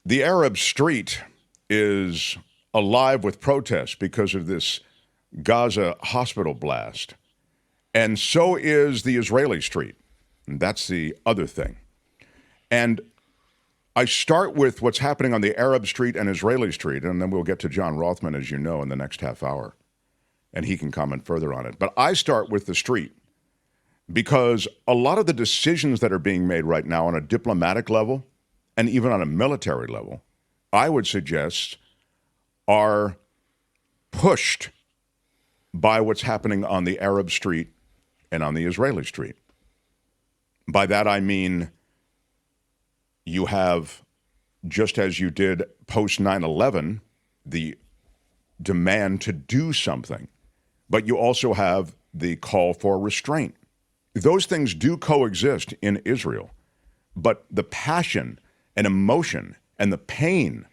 The Arab street is alive with protests because of this Gaza hospital blast. And so is the Israeli street. And that's the other thing. And I start with what's happening on the Arab street and Israeli street, and then we'll get to John Rothmann, as you know, in the next half hour. And he can comment further on it. But I start with the street because a lot of the decisions that are being made right now on a diplomatic level and even on a military level, I would suggest, are pushed by what's happening on the Arab street and on the Israeli street. By that I mean you have, just as you did post 9/11, the demand to do something, but you also have the call for restraint. Those things do coexist in Israel, but the passion and emotion and the pain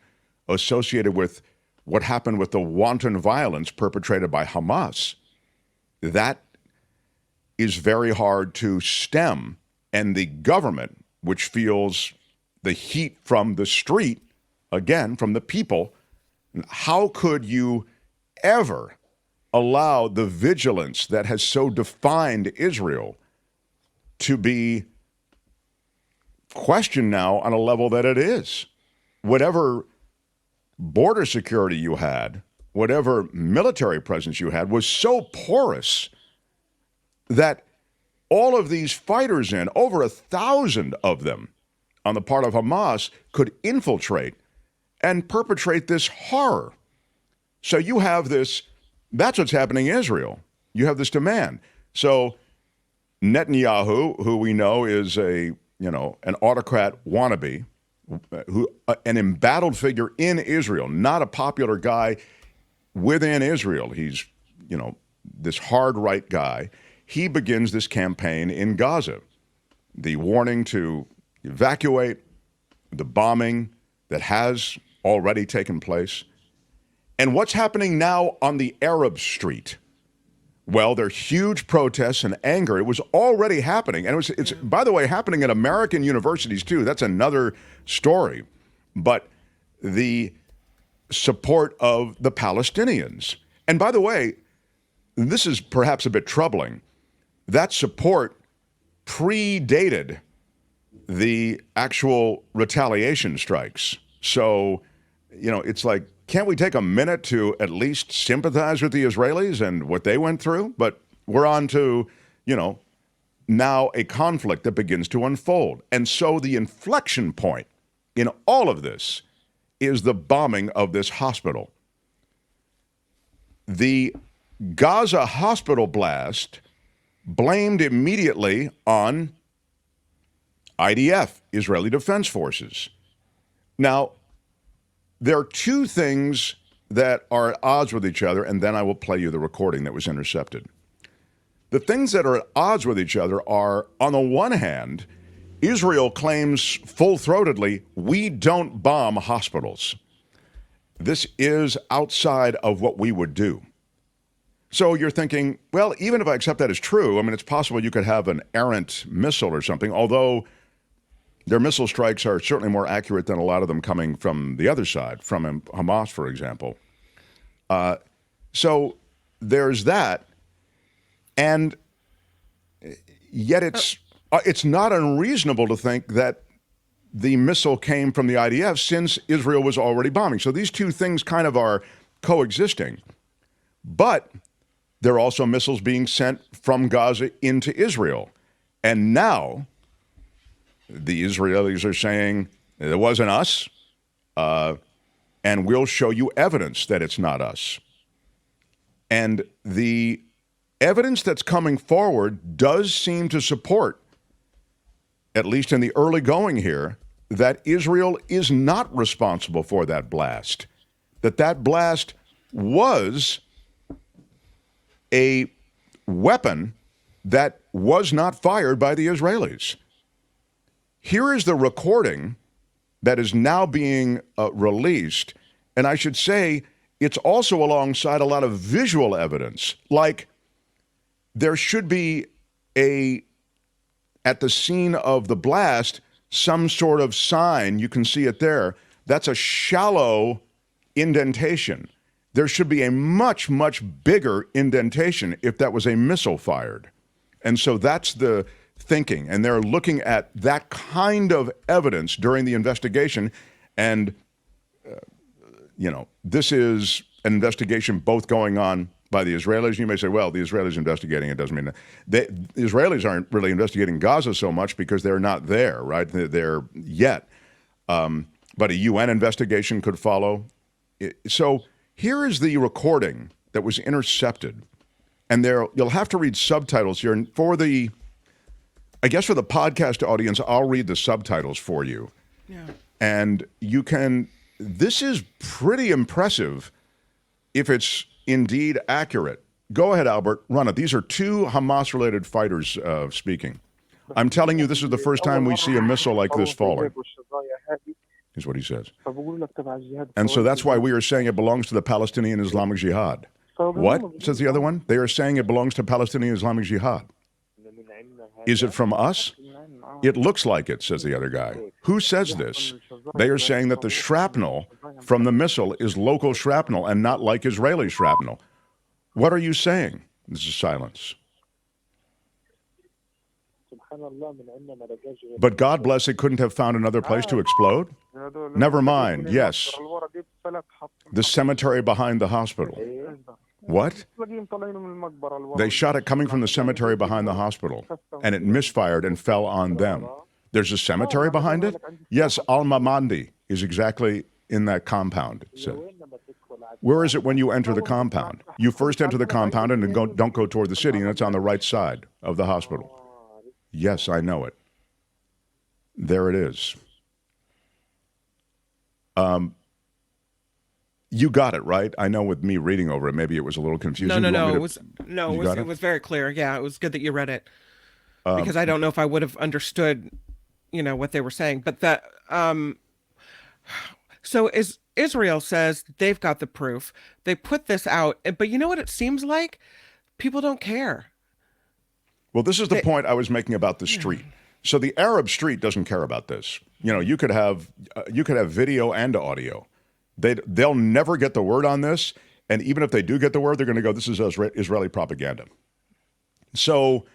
associated with what happened with the wanton violence perpetrated by Hamas, that is very hard to stem. And the government, which feels the heat from the street, again, from the people, how could you ever allow the vigilance that has so defined Israel to be questioned now on a level that it is? Whatever border security you had, whatever military presence you had, was so porous that all of these fighters in, over 1,000 of them on the part of Hamas, could infiltrate and perpetrate this horror. So you have this, that's what's happening in Israel. You have this demand. So Netanyahu, who we know is an autocrat wannabe, an embattled figure in Israel, not a popular guy within Israel. He's, this hard right guy. He begins this campaign in Gaza. The warning to evacuate, the bombing that has already taken place. And what's happening now on the Arab street? Well, there are huge protests and anger. It was already happening. And it's, by the way, happening at American universities, too. That's another story. But the support of the Palestinians. And by the way, this is perhaps a bit troubling. That support predated the actual retaliation strikes. So, it's like, can't we take a minute to at least sympathize with the Israelis and what they went through? But we're on to, now a conflict that begins to unfold. And so the inflection point in all of this is the bombing of this hospital. The Gaza Hospital Blast blamed immediately on IDF, Israeli Defense Forces. Now, there are two things that are at odds with each other, and then I will play you the recording that was intercepted. The things that are at odds with each other are, on the one hand, Israel claims full-throatedly, we don't bomb hospitals. This is outside of what we would do. So you're thinking, well, even if I accept that as true, it's possible you could have an errant missile or something, although their missile strikes are certainly more accurate than a lot of them coming from the other side, from Hamas, for example. So there's that. And yet it's not unreasonable to think that the missile came from the IDF since Israel was already bombing. So these two things kind of are coexisting. But there are also missiles being sent from Gaza into Israel. And now the Israelis are saying, it wasn't us, and we'll show you evidence that it's not us. And the evidence that's coming forward does seem to support, at least in the early going here, that Israel is not responsible for that blast, that blast was a weapon that was not fired by the Israelis. Here is the recording that is now being released, and I should say it's also alongside a lot of visual evidence, like there should be at the scene of the blast, some sort of sign, you can see it there, That's a shallow indentation. There should be a much, much bigger indentation if that was a missile fired. And so that's the thinking. And they're looking at that kind of evidence during the investigation. And, this is an investigation both going on by the Israelis. You may say, well, the Israelis investigating it doesn't mean that. The Israelis aren't really investigating Gaza so much because they're not there, right? They're yet. But a UN investigation could follow. So here is the recording that was intercepted. And you'll have to read subtitles here. And for the podcast audience, I'll read the subtitles for you. Yeah. And this is pretty impressive if it's indeed accurate. Go ahead, Albert, run it. These are two Hamas-related fighters speaking. I'm telling you, this is the first time we see a missile like this falling, is what he says. And so that's why we are saying it belongs to the Palestinian Islamic Jihad. What, says the other one? They are saying it belongs to Palestinian Islamic Jihad. Is it from us? It looks like it, says the other guy. Who says this? They are saying that the shrapnel from the missile is local shrapnel and not like Israeli shrapnel. What are you saying? This is silence. But God bless it, couldn't have found another place to explode? Never mind, yes. The cemetery behind the hospital. What? They shot it coming from the cemetery behind the hospital, and it misfired and fell on them. There's a cemetery behind it? Yes, Al-Mamandi is exactly in that compound, it said. Where is it when you enter the compound? You first enter the compound and then don't go toward the city, and it's on the right side of the hospital. Yes, I know it. There it is. You got it, right? I know with me reading over it, maybe it was a little confusing. No. It was very clear. Yeah, it was good that you read it. Because I don't know if I would have understood, what they were saying. But that, so Israel says they've got the proof. They put this out, but you know what it seems like? People don't care. Well, this is the point I was making about the street. So the Arab street doesn't care about this. You could have video and audio. They'll never get the word on this, and even if they do get the word, they're going to go, this is Israeli propaganda. So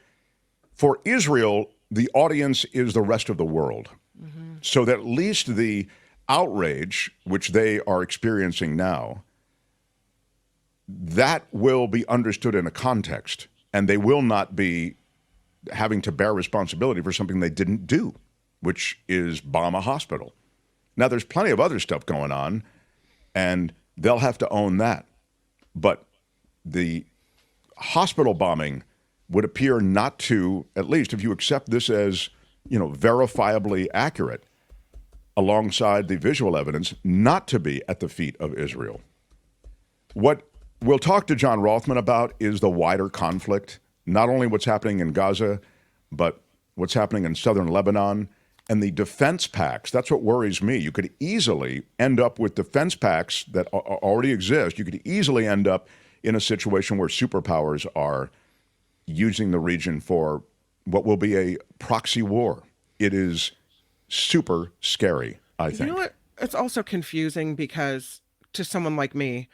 for Israel, the audience is the rest of the world. Mm-hmm. So that at least the outrage, which they are experiencing now, that will be understood in a context, and they will not be having to bear responsibility for something they didn't do, which is bomb a hospital. Now, there's plenty of other stuff going on, and they'll have to own that. But the hospital bombing would appear not to, at least if you accept this as, verifiably accurate, alongside the visual evidence, not to be at the feet of Israel. What we'll talk to John Rothmann about is the wider conflict, not only what's happening in Gaza, but what's happening in southern Lebanon. And the defense pacts, that's what worries me. You could easily end up with defense pacts that already exist. You could easily end up in a situation where superpowers are using the region for what will be a proxy war. It is super scary, I think. You know what? It's also confusing because to someone like me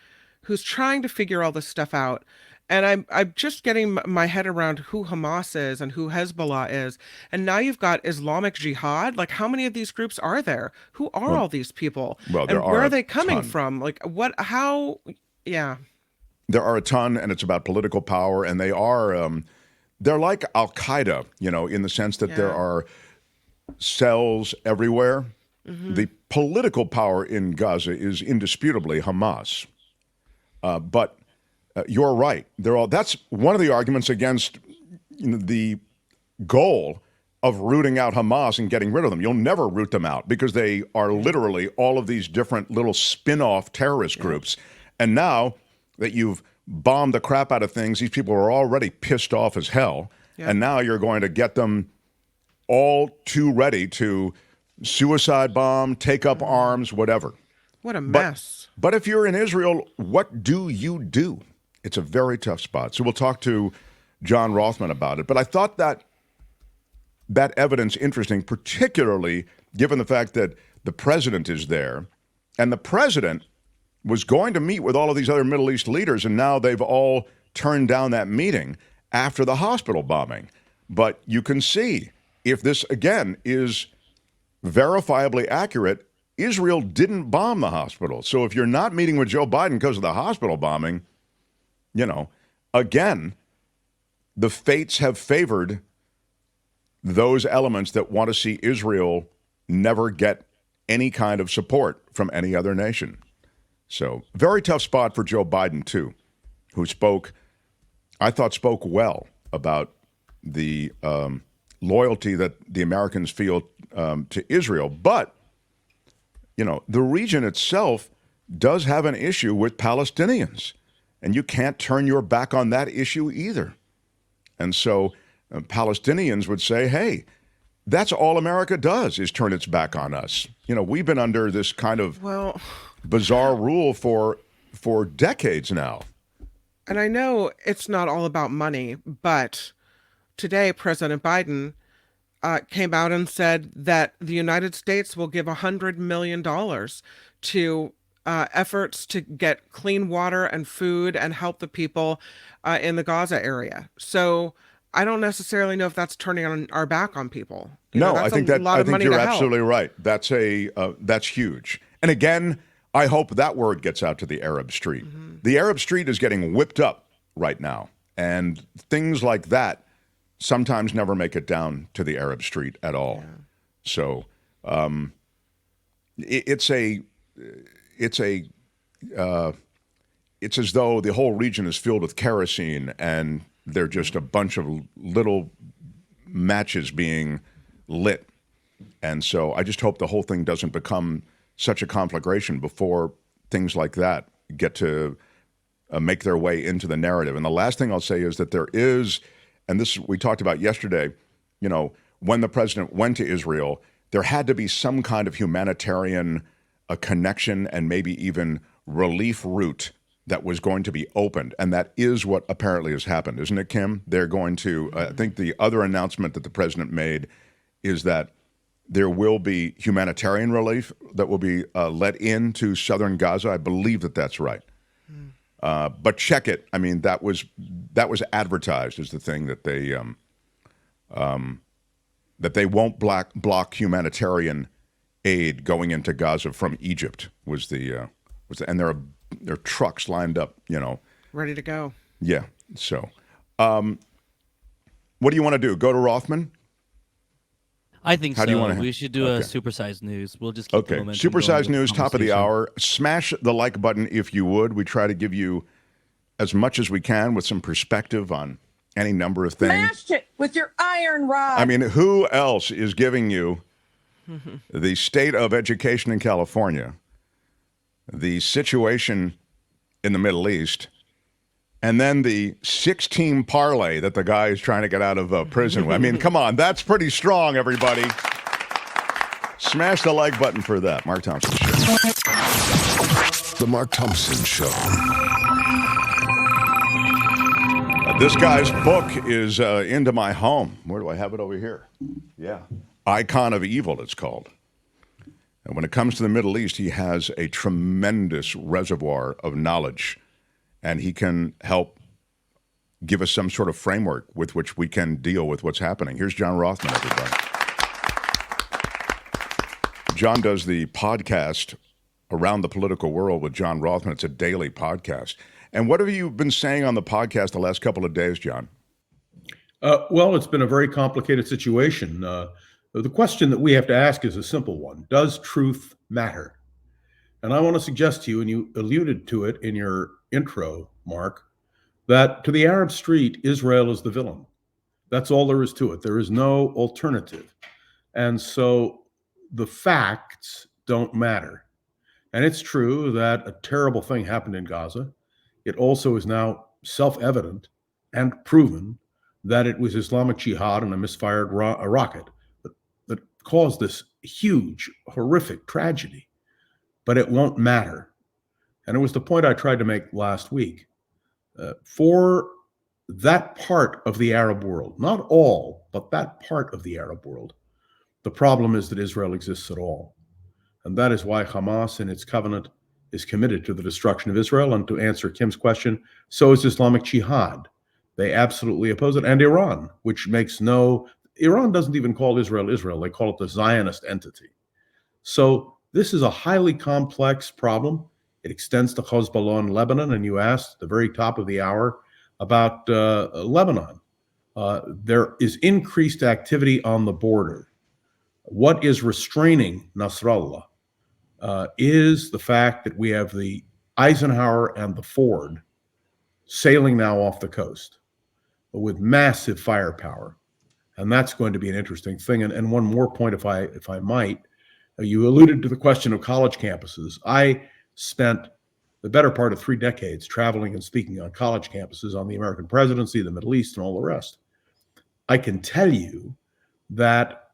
who's trying to figure all this stuff out, and I'm just getting my head around who Hamas is and who Hezbollah is. And now you've got Islamic Jihad. Like, how many of these groups are there? Who are all these people? Well, and where are they coming from? Like, what, how, yeah. There are a ton, and it's about political power. And they are, they're like Al-Qaeda, in the sense that there are cells everywhere. Mm-hmm. The political power in Gaza is indisputably Hamas. But you're right. That's one of the arguments against the goal of rooting out Hamas and getting rid of them. You'll never root them out because they are literally all of these different little spin-off terrorist groups. And now that you've bombed the crap out of things, these people are already pissed off as hell. Yeah. And now you're going to get them all too ready to suicide bomb, take up arms, whatever. What a mess. But if you're in Israel, what do you do? It's a very tough spot. So we'll talk to John Rothmann about it. But I thought that evidence interesting, particularly given the fact that the president is there And the president was going to meet with all of these other Middle East leaders, and now they've all turned down that meeting after the hospital bombing. But you can see, if this, again, is verifiably accurate, Israel didn't bomb the hospital. So if you're not meeting with Joe Biden because of the hospital bombing, again, the fates have favored those elements that want to see Israel never get any kind of support from any other nation. So very tough spot for Joe Biden, too, who I thought spoke well about the loyalty that the Americans feel to Israel. But, the region itself does have an issue with Palestinians, and you can't turn your back on that issue either. And so Palestinians would say, hey, that's all America does is turn its back on us. We've been under this kind of bizarre rule for decades now. And I know it's not all about money, but today President Biden came out and said that the United States will give $100 million to efforts to get clean water and food and help the people in the Gaza area. So I don't necessarily know if that's turning our back on people. I think you're absolutely right. That's huge. And again, I hope that word gets out to the Arab Street. Mm-hmm. The Arab Street is getting whipped up right now, and things like that sometimes never make it down to the Arab Street at all. Yeah. So it's as though the whole region is filled with kerosene, and they're just a bunch of little matches being lit. And so I just hope the whole thing doesn't become such a conflagration before things like that get to make their way into the narrative. And the last thing I'll say is that there is, and this we talked about yesterday, when the president went to Israel, there had to be some kind of humanitarian connection and maybe even relief route that was going to be opened. And that is what apparently has happened, isn't it, Kim? They're going to, I think the other announcement that the president made is that there will be humanitarian relief that will be let into southern Gaza. I believe that that's right. But check it. I mean, that was advertised as the thing that they won't block humanitarian aid going into Gaza from Egypt and there are trucks lined up, ready to go. Yeah. So, what do you want to do? Go to Rothmann? I think How so. do you want to we should do a supersized news. We'll just keep the momentum Supersized going news, top of the hour. Smash the like button if you would. We try to give you as much as we can with some perspective on any number of things. Smash it with your iron rod. I mean, who else is giving you the state of education in California, the situation in the Middle East, and then the 6-team parlay that the guy is trying to get out of prison with? I mean, come on, that's pretty strong, everybody. Smash the like button for that. Mark Thompson Show. The Mark Thompson Show. This guy's book is Into My Home. Where do I have it over here? Yeah. Icon of Evil, it's called. And when it comes to the Middle East, he has a tremendous reservoir of knowledge, and he can help give us some sort of framework with which we can deal with what's happening. Here's John Rothmann, everybody. John does the podcast Around the Political World with John Rothmann. It's a daily podcast. And what have you been saying on the podcast the last couple of days, John? Well, it's been a very complicated situation. The question that we have to ask is a simple one. Does truth matter? And I want to suggest to you, and you alluded to it in your intro, Mark, that to the Arab Street, Israel is the villain. That's all there is to it. There is no alternative. And so the facts don't matter. And it's true that a terrible thing happened in Gaza. It also is now self-evident and proven that it was Islamic Jihad and a misfired rocket that caused this huge, horrific tragedy. But it won't matter. And it was the point I tried to make last week. For that part of the Arab world, not all, but that part of the Arab world, the problem is that Israel exists at all. And that is why Hamas in its covenant is committed to the destruction of Israel. And to answer Kim's question, so is Islamic Jihad. They absolutely oppose it. And Iran, which Iran doesn't even call Israel Israel. They call it the Zionist entity. So this is a highly complex problem. It extends to Hezbollah in Lebanon. And you asked at the very top of the hour about Lebanon. There is increased activity on the border. What is restraining Nasrallah is the fact that we have the Eisenhower and the Ford sailing now off the coast with massive firepower. And that's going to be an interesting thing. And one more point, if I might, you alluded to the question of college campuses. I spent the better part of 3 decades traveling and speaking on college campuses on the American presidency, the Middle East, and all the rest. I can tell you that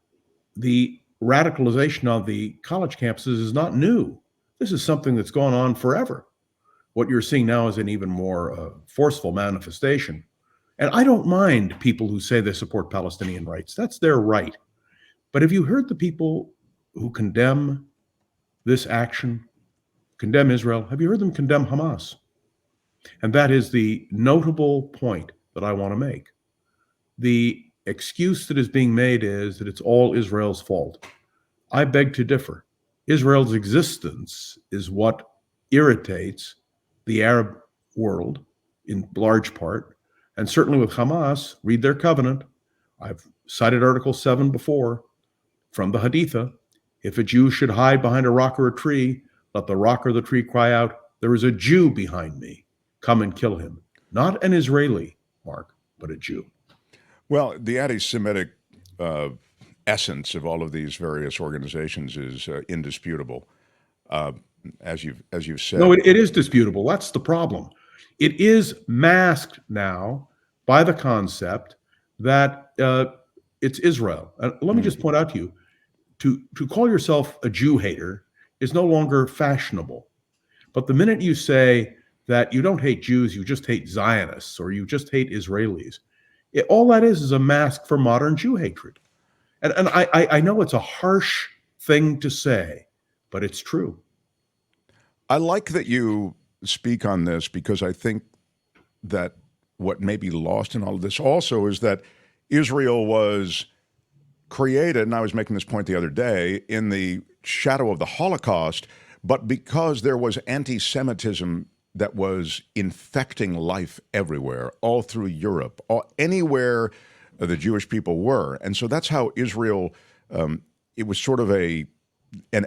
the radicalization of the college campuses is not new. This is something that's gone on forever. What you're seeing now is an even more forceful manifestation. And I don't mind people who say they support Palestinian rights. That's their right. But have you heard the people who condemn this action, condemn Israel? Have you heard them condemn Hamas? And that is the notable point that I want to make. The excuse that is being made is that it's all Israel's fault. I beg to differ. Israel's existence is what irritates the Arab world in large part, and certainly with Hamas. Read their covenant. I've cited Article 7 before from the Haditha. If a Jew should hide behind a rock or a tree, let the rock or the tree cry out, "There is a Jew behind me. Come and kill him." Not an Israeli, Mark, but a Jew. Well, the anti-Semitic essence of all of these various organizations is indisputable, as you've said. No, it is disputable. That's the problem. It is masked now by the concept that it's Israel. Let me just point out to you, to call yourself a Jew hater is no longer fashionable. But the minute you say that you don't hate Jews, you just hate Zionists, or you just hate Israelis, all that is a mask for modern Jew hatred. And I know it's a harsh thing to say, but it's true. I like that you speak on this, because I think that what may be lost in all of this also is that Israel was created, and I was making this point the other day, in the shadow of the Holocaust, but because there was anti-Semitism that was infecting life everywhere, all through Europe, anywhere the Jewish people were. And so that's how Israel, it was sort of an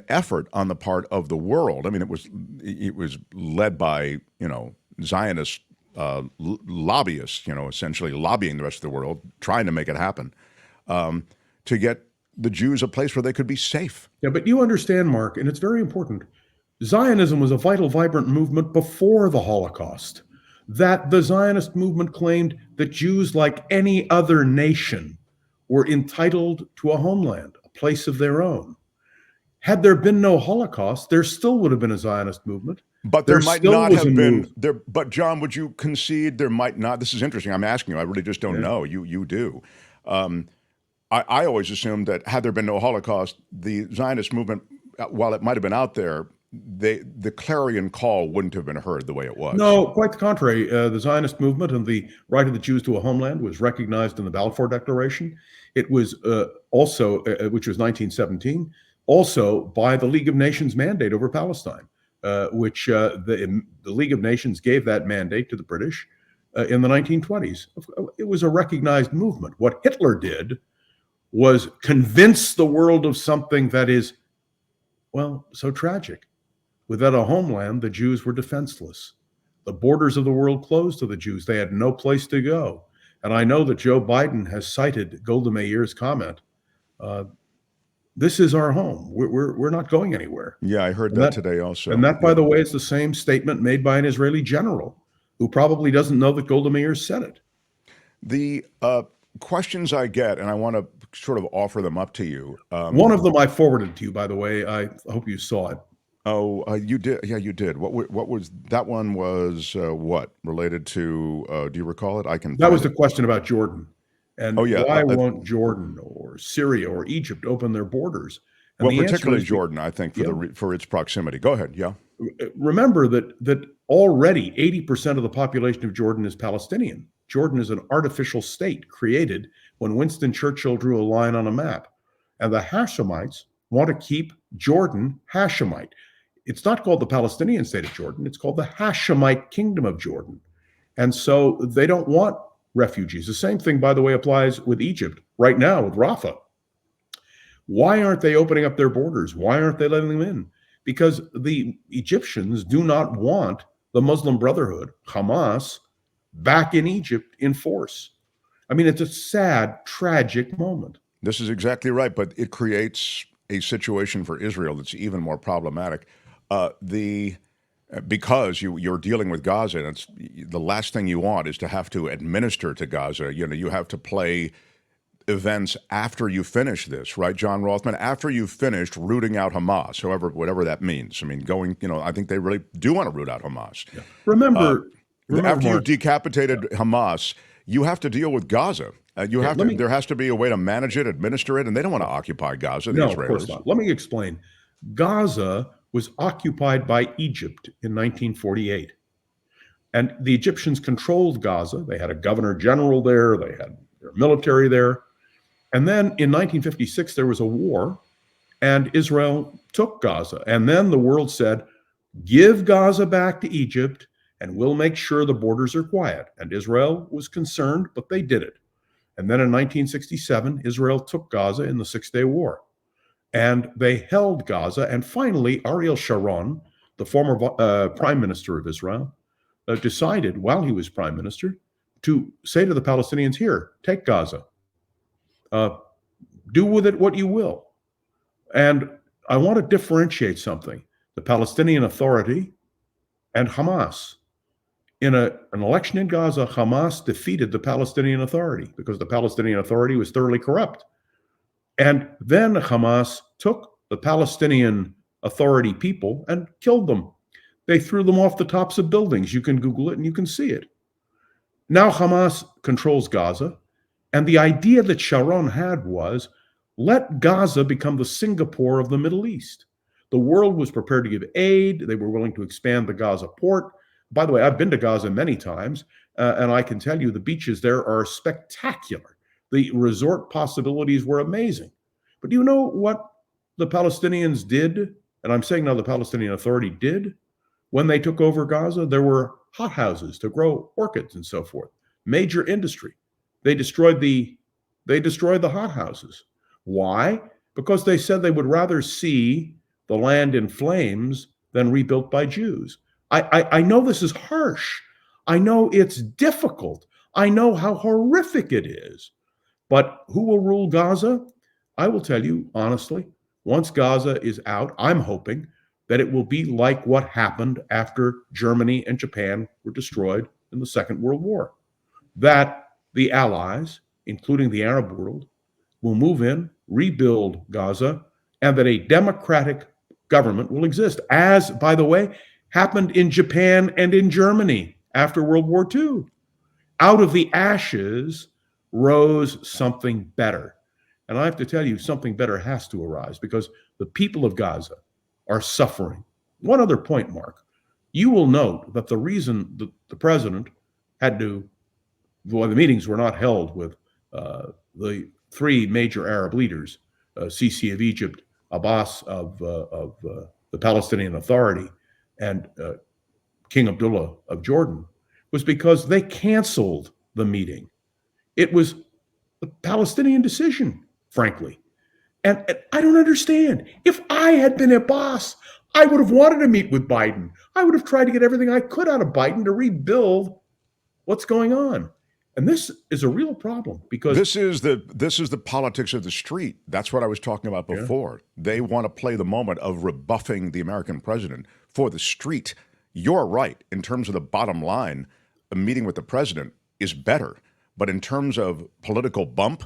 effort on the part of the world. I mean, it was led by, Zionist lobbyists, essentially lobbying the rest of the world, trying to make it happen, to get the Jews a place where they could be safe. Yeah, but you understand, Mark, and it's very important. Zionism was a vital, vibrant movement before the Holocaust. That the Zionist movement claimed that Jews, like any other nation, were entitled to a homeland, a place of their own. Had there been no Holocaust, there still would have been a Zionist movement. But there might not have been there. But John, would you concede there might not? This is interesting. I'm asking you. I really just don't know. You do. I always assumed that had there been no Holocaust, the Zionist movement, while it might have been out there, the clarion call wouldn't have been heard the way it was. No, quite the contrary. The Zionist movement and the right of the Jews to a homeland was recognized in the Balfour Declaration. It was also, which was 1917, also by the League of Nations mandate over Palestine, which the League of Nations gave that mandate to the British in the 1920s. It was a recognized movement. What Hitler did was convince the world of something that is, well, so tragic. Without a homeland, the Jews were defenseless. The borders of the world closed to the Jews. They had no place to go. And I know that Joe Biden has cited Golda Meir's comment. This is our home. We're not going anywhere. Yeah, I heard that today also. And that, by the way, is the same statement made by an Israeli general who probably doesn't know that Golda Meir said it. The questions I get, and I want to sort of offer them up to you. One of them I forwarded to you, by the way. I hope you saw it. Oh, you did? Yeah, you did. What was that one? Was what related to? Do you recall it? That was the question about Jordan, and why won't Jordan or Syria or Egypt open their borders? And Well, the answer particularly is Jordan, I think, for its proximity. Go ahead. Yeah. remember that already 80% of the population of Jordan is Palestinian. Jordan is an artificial state created when Winston Churchill drew a line on a map. And the Hashemites want to keep Jordan Hashemite. It's not called the Palestinian state of Jordan, it's called the Hashemite kingdom of Jordan. And so they don't want refugees. The same thing, by the way, applies with Egypt right now with Rafah. Why aren't they opening up their borders? Why aren't they letting them in? Because the Egyptians do not want the Muslim Brotherhood, Hamas, back in Egypt in force. I mean, it's a sad, tragic moment. This is exactly right, but it creates a situation for Israel that's even more problematic. Because you're dealing with Gaza, and it's the last thing you want is to have to administer to Gaza. You have to play events after you finish this, right, John Rothmann? After you've finished rooting out Hamas, whatever that means. I mean, I think they really do want to root out Hamas. Yeah. Remember, after Mark, you've decapitated Hamas, you have to deal with Gaza. There has to be a way to manage it, administer it, and they don't want to occupy Gaza, the Israelis. Of course not. Let me explain. Gaza was occupied by Egypt in 1948. And the Egyptians controlled Gaza. They had a governor general there. They had their military there. And then in 1956, there was a war, and Israel took Gaza. And then the world said, give Gaza back to Egypt, and we'll make sure the borders are quiet. And Israel was concerned, but they did it. And then in 1967, Israel took Gaza in the Six-Day War. And they held Gaza. And finally, Ariel Sharon, the former prime minister of Israel, decided while he was prime minister to say to the Palestinians, here, take Gaza. Do with it what you will. And I want to differentiate something. The Palestinian Authority and Hamas. In an election in Gaza, Hamas defeated the Palestinian Authority because the Palestinian Authority was thoroughly corrupt. And then Hamas took the Palestinian Authority people and killed them. They threw them off the tops of buildings. You can Google it and you can see it. Now Hamas controls Gaza. And the idea that Sharon had was, let Gaza become the Singapore of the Middle East. The world was prepared to give aid. They were willing to expand the Gaza port. By the way, I've been to Gaza many times, and I can tell you the beaches there are spectacular. The resort possibilities were amazing. But do you know what the Palestinians did? And I'm saying now the Palestinian Authority did. When they took over Gaza, there were hothouses to grow orchids and so forth. Major industry. They destroyed the hothouses. Why? Because they said they would rather see the land in flames than rebuilt by Jews. I know this is harsh. I know it's difficult. I know how horrific it is. But who will rule Gaza? I will tell you honestly, once Gaza is out, I'm hoping that it will be like what happened after Germany and Japan were destroyed in the Second World War. That the Allies, including the Arab world, will move in, rebuild Gaza, and that a democratic government will exist, as, by the way, happened in Japan and in Germany after World War II. Out of the ashes rose something better. And I have to tell you, something better has to arise because the people of Gaza are suffering. One other point, Mark. You will note that the reason the president had to, well, the meetings were not held with the three major Arab leaders, Sisi of Egypt, Abbas of the Palestinian Authority, and King Abdullah of Jordan, was because they canceled the meeting. It was a Palestinian decision, frankly. And I don't understand. If I had been Abbas, I would have wanted to meet with Biden. I would have tried to get everything I could out of Biden to rebuild what's going on. And this is a real problem because this is the politics of the street. That's what I was talking about before. Yeah. They want to play the moment of rebuffing the American president for the street. You're right. In terms of the bottom line, a meeting with the president is better. But in terms of political bump,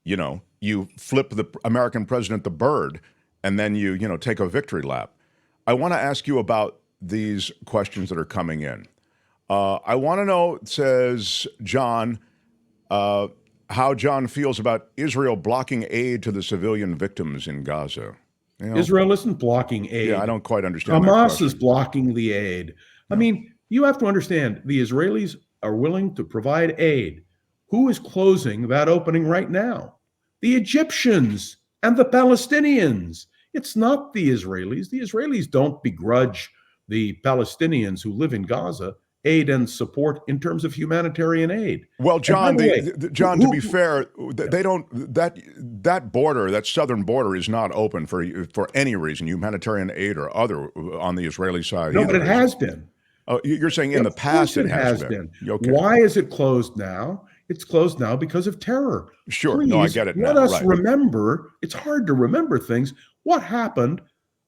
you flip the American president the bird and then you take a victory lap. I want to ask you about these questions that are coming in. I want to know, says John, how John feels about Israel blocking aid to the civilian victims in Gaza. You know, Israel isn't blocking aid. yeah, I don't quite understand that Hamas question. is blocking the aid. I mean, you have to understand, the Israelis are willing to provide aid. Who is closing that opening right now? The Egyptians and the Palestinians. It's not the Israelis. The Israelis don't begrudge the Palestinians who live in Gaza aid and support in terms of humanitarian aid. Well, John, And by the way, John, to be fair, they don't that border, that southern border, is not open for any reason, humanitarian aid or other, on the Israeli side. No, either, but it is has been. Oh, you're saying in the Of past course it has been. Okay. Why is it closed now? It's closed now because of terror. Sure. Please, No, I get it let now. us Right. remember. It's hard to remember things. What happened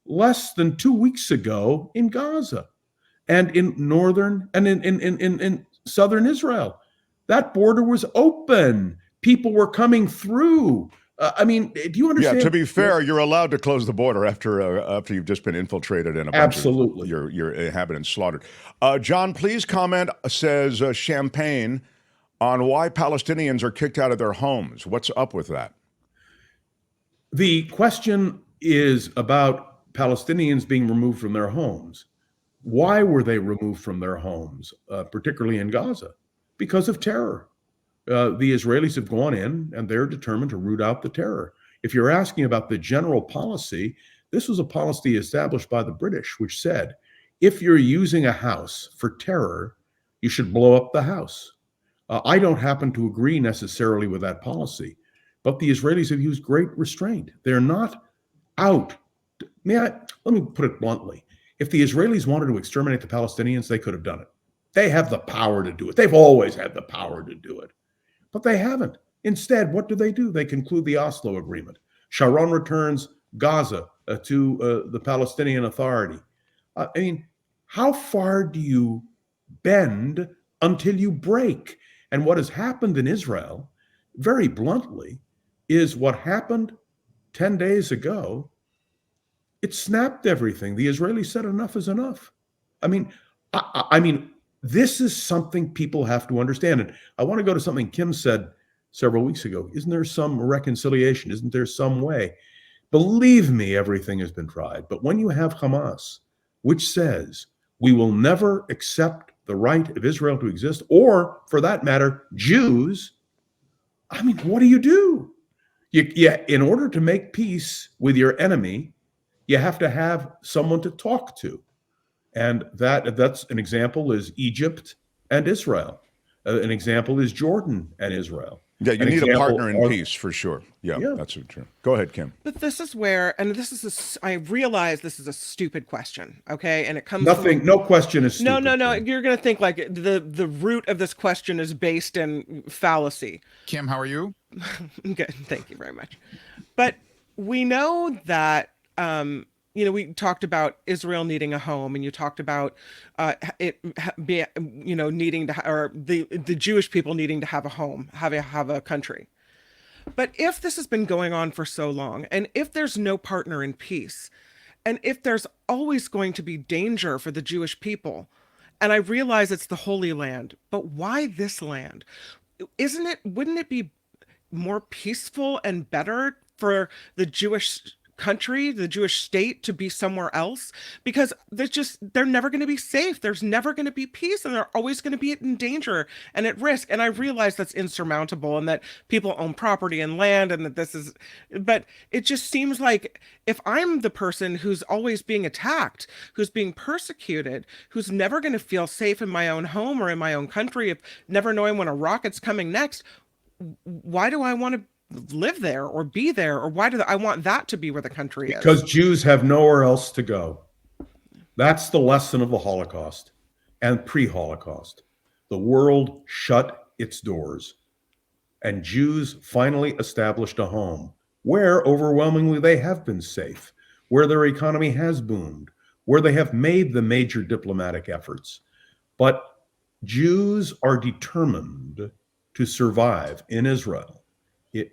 less than 2 weeks ago in Gaza and in northern and in southern Israel? That border was open. People were coming through. I mean, do you understand? Yeah, to be fair, you're allowed to close the border after you've just been infiltrated and a bunch Absolutely. of your inhabitants slaughtered. John, please comment, says Champagne, on why Palestinians are kicked out of their homes. What's up with that? The question is about Palestinians being removed from their homes. Why were they removed from their homes, particularly in Gaza? Because of terror. The Israelis have gone in and they're determined to root out the terror. If you're asking about the general policy, this was a policy established by the British, which said, if you're using a house for terror, you should blow up the house. I don't happen to agree necessarily with that policy, but the Israelis have used great restraint. They're not out. Let me put it bluntly. If the Israelis wanted to exterminate the Palestinians, they could have done it. They have the power to do it. They've always had the power to do it, but they haven't. Instead, what do? They conclude the Oslo Agreement. Sharon returns Gaza to the Palestinian Authority. I mean, how far do you bend until you break? And what has happened in Israel, very bluntly, is what happened 10 days ago. It snapped everything. The Israelis said enough is enough. I mean, this is something people have to understand. And I want to go to something Kim said several weeks ago. Isn't there some reconciliation? Isn't there some way? Believe me, everything has been tried. But when you have Hamas, which says we will never accept the right of Israel to exist, or for that matter, Jews, I mean, what do? In order to make peace with your enemy, you have to have someone to talk to. And that's an example is Egypt and Israel. An example is Jordan and Israel. Yeah, you need a partner in peace for sure. Yeah, that's true. Go ahead, Kim. But this is where, and this is, I realize this is a stupid question, okay? And it comes no question is stupid. No. You're going to think like the root of this question is based in fallacy. Kim, how are you? Good, thank you very much. But we know that, we talked about Israel needing a home, and you talked about needing to, or the Jewish people needing to have a home, have a country. But if this has been going on for so long, and if there's no partner in peace, and if there's always going to be danger for the Jewish people, and I realize it's the Holy Land, but why this land? Wouldn't it be more peaceful and better for the Jewish country, the Jewish state, to be somewhere else? Because they're never going to be safe. There's never going to be peace, and they're always going to be in danger and at risk. And I realize that's insurmountable, and that people own property and land, and that but it just seems like if I'm the person who's always being attacked, who's being persecuted, who's never going to feel safe in my own home or in my own country, if never knowing when a rocket's coming next, why do I want to live there or be there? Or why do I want that to be where the country is? Because Jews have nowhere else to go. That's the lesson of the Holocaust and pre-Holocaust. The world shut its doors, and Jews finally established a home where overwhelmingly they have been safe, where their economy has boomed, where they have made the major diplomatic efforts. But Jews are determined to survive in Israel.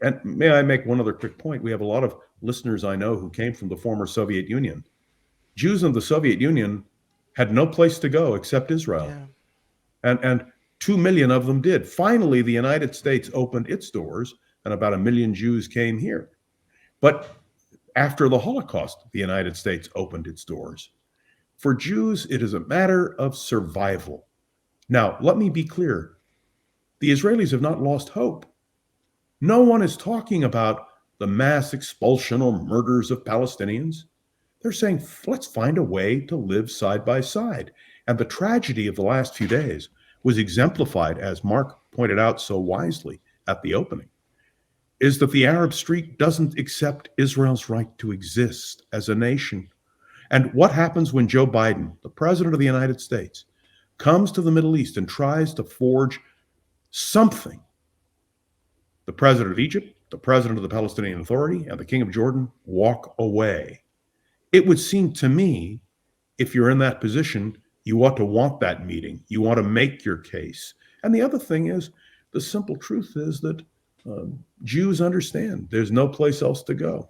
And may I make one other quick point? We have a lot of listeners I know who came from the former Soviet Union. Jews in the Soviet Union had no place to go except Israel. Yeah. And 2 million of them did. Finally, the United States opened its doors, and about 1 million Jews came here. But after the Holocaust, the United States opened its doors. For Jews, it is a matter of survival. Now, let me be clear. The Israelis have not lost hope. No one is talking about the mass expulsion or murders of Palestinians. They're saying, let's find a way to live side by side. And the tragedy of the last few days was exemplified, as Mark pointed out so wisely at the opening, is that the Arab street doesn't accept Israel's right to exist as a nation. And what happens when Joe Biden, the president of the United States, comes to the Middle East and tries to forge something? The president of Egypt, the president of the Palestinian Authority, and the king of Jordan walk away. It would seem to me, if you're in that position, you ought to want that meeting. You want to make your case. And the other thing is, the simple truth is that Jews understand there's no place else to go.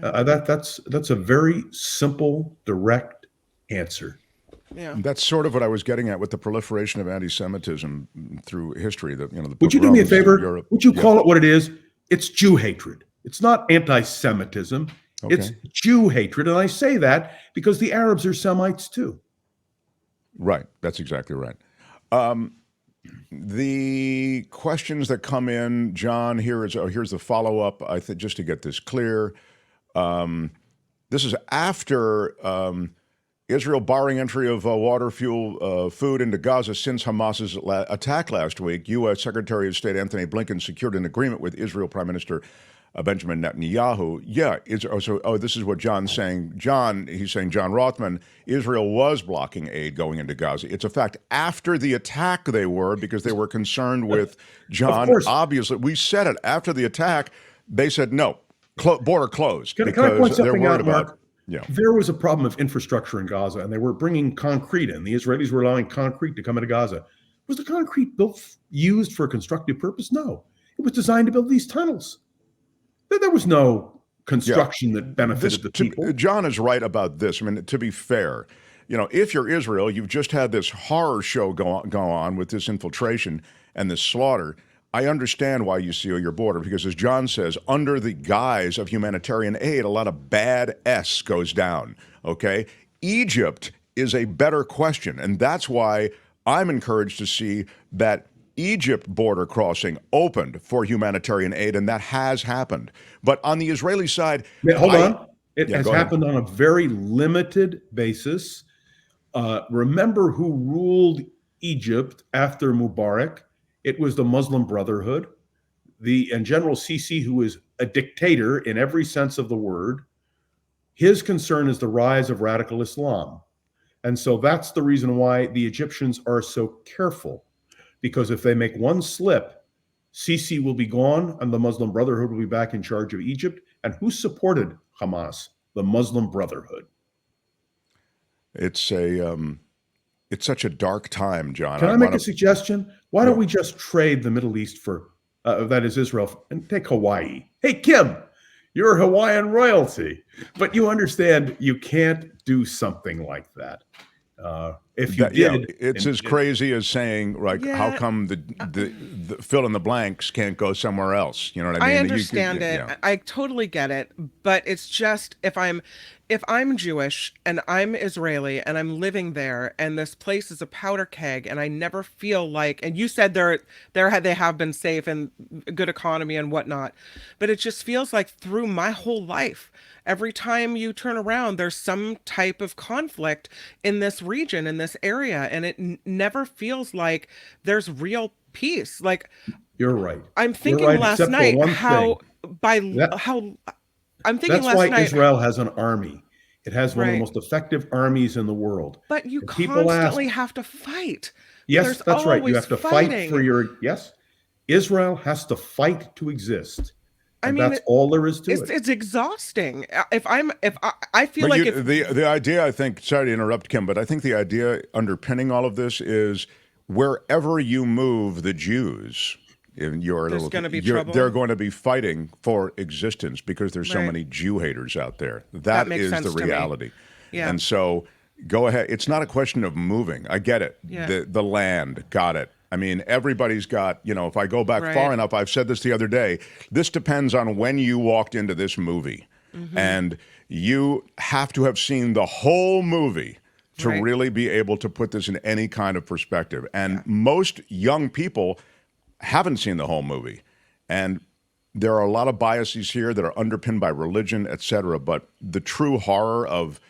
That's a very simple, direct answer. Yeah. That's sort of what I was getting at with the proliferation of anti-Semitism through history. The Would you do me a favor? Europe. Would you call it what it is? It's Jew hatred. It's not anti-Semitism. Okay. It's Jew hatred. And I say that because the Arabs are Semites too. Right. That's exactly right. The questions that come in, John, here's the follow-up, I think, just to get this clear. This is after Israel barring entry of water, fuel, food into Gaza since Hamas's attack last week. U.S. Secretary of State Anthony Blinken secured an agreement with Israel Prime Minister Benjamin Netanyahu. Yeah, this is what John's saying. He's saying John Rothmann, Israel was blocking aid going into Gaza. It's a fact. After the attack they were, because they were concerned with John. Obviously, we said it. After the attack, they said no, border closed. Can I point something out, Mark? About, yeah. There was a problem of infrastructure in Gaza, and they were bringing concrete in. The Israelis were allowing concrete to come into Gaza. Was the concrete used for a constructive purpose? No. It was designed to build these tunnels. There was no construction that benefited the people. John is right about this. I mean, to be fair, if you're Israel, you've just had this horror show go on with this infiltration and this slaughter. I understand why you seal your border, because as John says, under the guise of humanitarian aid, a lot of bad S goes down, okay? Egypt is a better question, and that's why I'm encouraged to see that Egypt border crossing opened for humanitarian aid, and that has happened. But on the Israeli side... Hold on. It has happened on a very limited basis. Remember who ruled Egypt after Mubarak? It was the Muslim Brotherhood. And General Sisi, who is a dictator in every sense of the word, his concern is the rise of radical Islam. And so that's the reason why the Egyptians are so careful. Because if they make one slip, Sisi will be gone and the Muslim Brotherhood will be back in charge of Egypt. And who supported Hamas? The Muslim Brotherhood. It's such a dark time, John. Can I make a suggestion? Why don't we just trade the Middle East for, that is Israel, and take Hawaii? Hey, Kim, you're Hawaiian royalty. But you understand you can't do something like that. If you did, it's as crazy as saying, how come the fill in the blanks can't go somewhere else? You know what I mean? I understand it. Yeah. I totally get it. But it's just, if I'm Jewish and I'm Israeli and I'm living there and this place is a powder keg and I never feel like, and you said they have been safe and good economy and whatnot, but it just feels like through my whole life, every time you turn around, there's some type of conflict in this region, in this area, and it never feels like there's real peace. Like, you're right. I'm thinking last night That's why Israel has an army. It has one of the most effective armies in the world. But you constantly have to fight. Yes, that's right. You have to fight for your, yes. Israel has to fight to exist. And that's all there is to it. It's exhausting. I feel but like the idea, I think, sorry to interrupt, Kim, but I think the idea underpinning all of this is wherever you move the Jews, there's going to be trouble. They're going to be fighting for existence because there's so many Jew haters out there. That is the reality. Yeah. And so go ahead. It's not a question of moving. I get it. Yeah. The land, got it. I mean, everybody's got, if I go back Right. far enough, I've said this the other day, this depends on when you walked into this movie. And you have to have seen the whole movie to Right. really be able to put this in any kind of perspective. And most young people haven't seen the whole movie. And there are a lot of biases here that are underpinned by religion, et cetera. But the true horror of,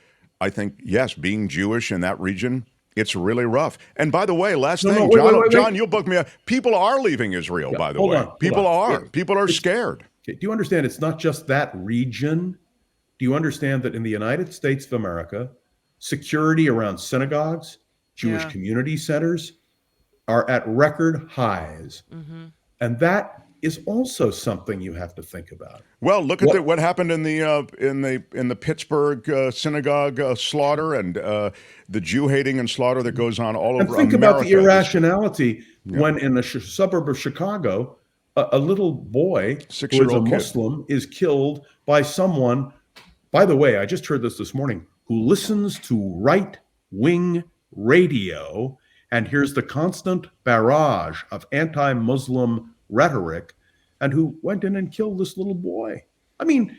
I think, yes, being Jewish in that region, it's really rough. And by the way, last thing, wait. John, you'll book me up. People are leaving Israel, by the way. People are. People are scared. Do you understand it's not just that region? Do you understand that in the United States of America, security around synagogues, Jewish community centers are at record highs? And that is also something you have to think about. Well, look at what happened in the Pittsburgh synagogue slaughter and the Jew hating and slaughter that goes on all over And think America. about the irrationality when in a suburb of Chicago, a little boy who is a 6-year-old kid. Muslim is killed by someone, by the way, I just heard this morning, who listens to right-wing radio and hears the constant barrage of anti-Muslim rhetoric, and who went in and killed this little boy. I mean,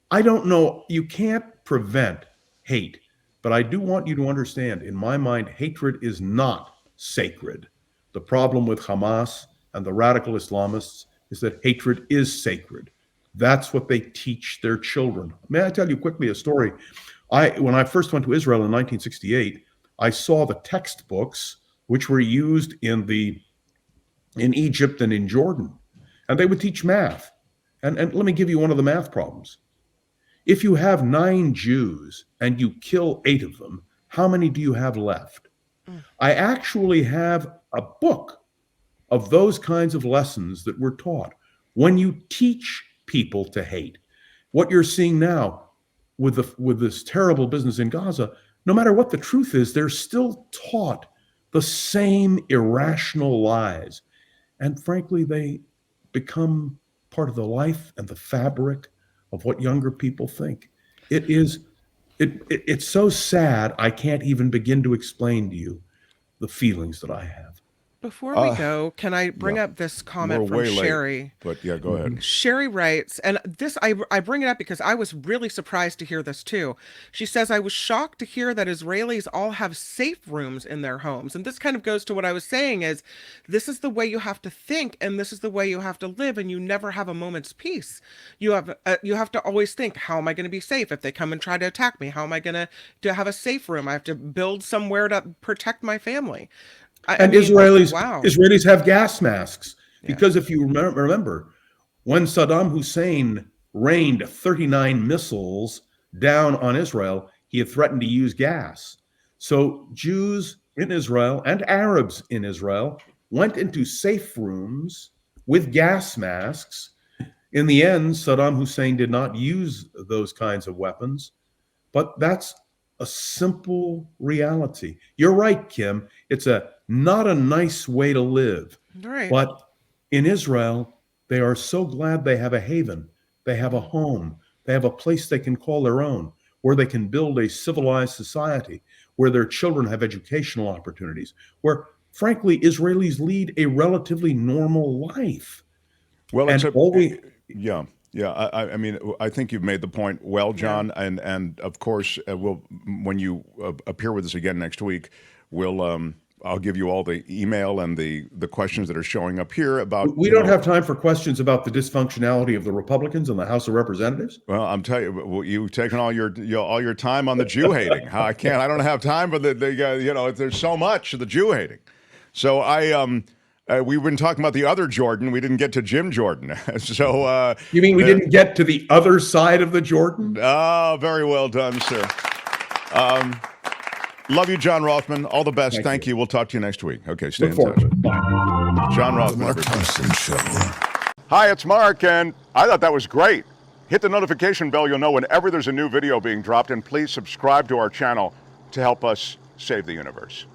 I don't know. You can't prevent hate, but I do want you to understand, in my mind, hatred is not sacred. The problem with Hamas and the radical Islamists is that hatred is sacred. That's what they teach their children. May I tell you quickly a story? When I first went to Israel in 1968, I saw the textbooks which were used in Egypt and in Jordan, and they would teach math. And let me give you one of the math problems. If you have 9 Jews and you kill 8 of them, how many do you have left? I actually have a book of those kinds of lessons that were taught. When you teach people to hate, what you're seeing now with this terrible business in Gaza, no matter what the truth is, they're still taught the same irrational lies. And frankly, they become part of the life and the fabric of what younger people think. It's so sad, I can't even begin to explain to you the feelings that I have. Before we go, can I bring up this comment We're from way late, Sherry? but yeah, go ahead. Sherry writes, and this I bring it up because I was really surprised to hear this too. She says, I was shocked to hear that Israelis all have safe rooms in their homes. And this kind of goes to what I was saying is, this is the way you have to think, and this is the way you have to live, and you never have a moment's peace. You have to always think, how am I going to be safe if they come and try to attack me? How am I going to have a safe room? I have to build somewhere to protect my family. I mean, Israelis have gas masks because if you remember, when Saddam Hussein rained 39 missiles down on Israel, he had threatened to use gas. So Jews in Israel and Arabs in Israel went into safe rooms with gas masks. In the end, Saddam Hussein did not use those kinds of weapons, but that's a simple reality. You're right, Kim. It's not a nice way to live. Right. But in Israel, they are so glad they have a haven. They have a home. They have a place they can call their own, where they can build a civilized society, where their children have educational opportunities, where, frankly, Israelis lead a relatively normal life. Well, And I mean, I think you've made the point well, John, and of course, when you appear with us again next week, I'll give you all the email and the questions that are showing up here about. We don't have time for questions about the dysfunctionality of the Republicans in the House of Representatives. Well, I'm telling you, you've taken all your time on the Jew hating. I don't have time for there's so much of the Jew hating. So we've been talking about the other Jordan. We didn't get to Jim Jordan. So you mean we didn't get to the other side of the Jordan? Oh, very well done, sir. Love you, John Rothmann. All the best. Thank you. We'll talk to you next week. Okay, stay in touch. Bye. John Rothmann. The Mark Thompson Show. Hi, it's Mark, and I thought that was great. Hit the notification bell. You'll know whenever there's a new video being dropped, and please subscribe to our channel to help us save the universe.